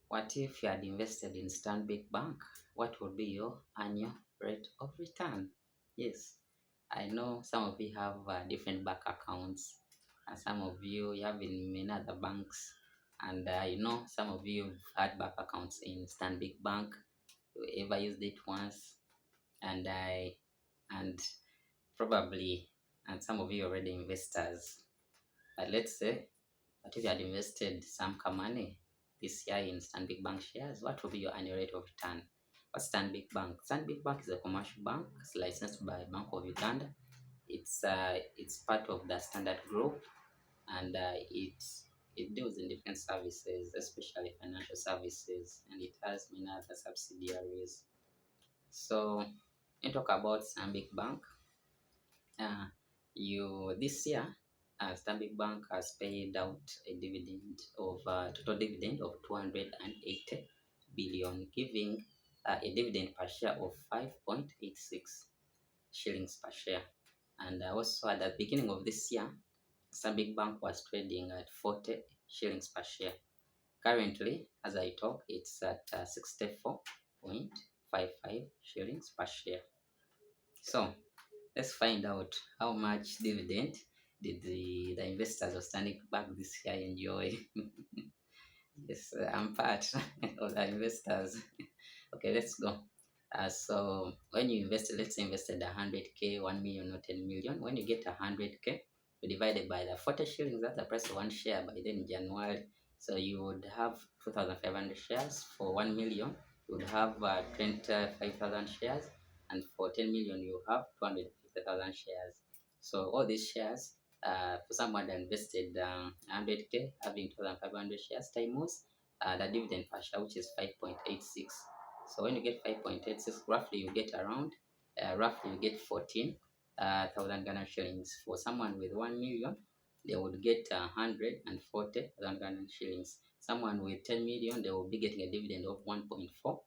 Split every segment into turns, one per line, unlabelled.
What if you had invested in Stanbic Bank? What would be your annual rate of return? Yes, I know some of you have different bank accounts, and some of you have in many other banks, and I know some of you have had bank accounts in Stanbic Bank. You ever used it once, and I and probably, and some of you already investors. But let's say that if you had invested some money this year in Stanbic Bank shares, what will be your annual rate of return? What's Stanbic Bank? Stanbic Bank is a commercial bank. It's licensed by Bank of Uganda. It's part of the Standard Group, and it deals in different services, especially financial services, and it has many other subsidiaries. So, when talk about Stanbic Bank, uh, you this year, Stanbic Bank has paid out a dividend of total dividend of 280 billion, giving a dividend per share of 5.86 shillings per share. And also at the beginning of this year, Stanbic Bank was trading at 40 shillings per share. Currently, as I talk, it's at 64.55 shillings per share. So let's find out how much dividend did the investors of Stanbic Bank this year enjoy. Yes, I'm part of the investors. Okay, let's go. So when you invested, let's say invested 100k, 1 million or 10 million. When you get 100k, you divide it by the 40 shillings. That's the price of one share by then in January. So you would have 2,500 shares. For 1 million, you would have 25,000 shares, and for 10 million, you have 250,000 shares. So all these shares, for someone that invested 100k, having 2,500 shares times the dividend per share, which is 5.86. So when you get 5.86, roughly you get around, roughly you get 14,000 Ghana shillings. For someone with 1 million, they would get 140,000 Ghana shillings. Someone with 10 million, they will be getting a dividend of 1.4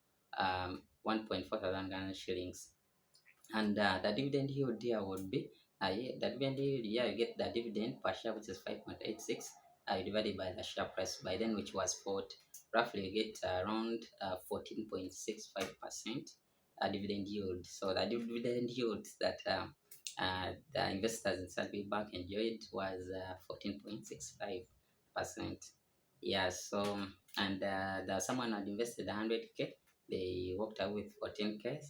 thousand Ghana shillings. And the dividend yield here would be, the dividend yield here, you get the dividend per share, which is 5.86, divided by the share price by then, which was 40. Roughly, you get around 14.65% dividend yield. So the dividend yield that the investors in Stanbic Bank enjoyed was 14.65%. Yeah, so, and someone had invested 100k, they walked away with 14k.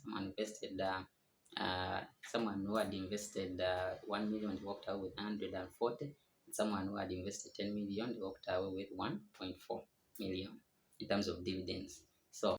Someone who had invested 1 million walked away with 140. Someone who had invested 10 million walked away with 1.4 million in terms of dividends. So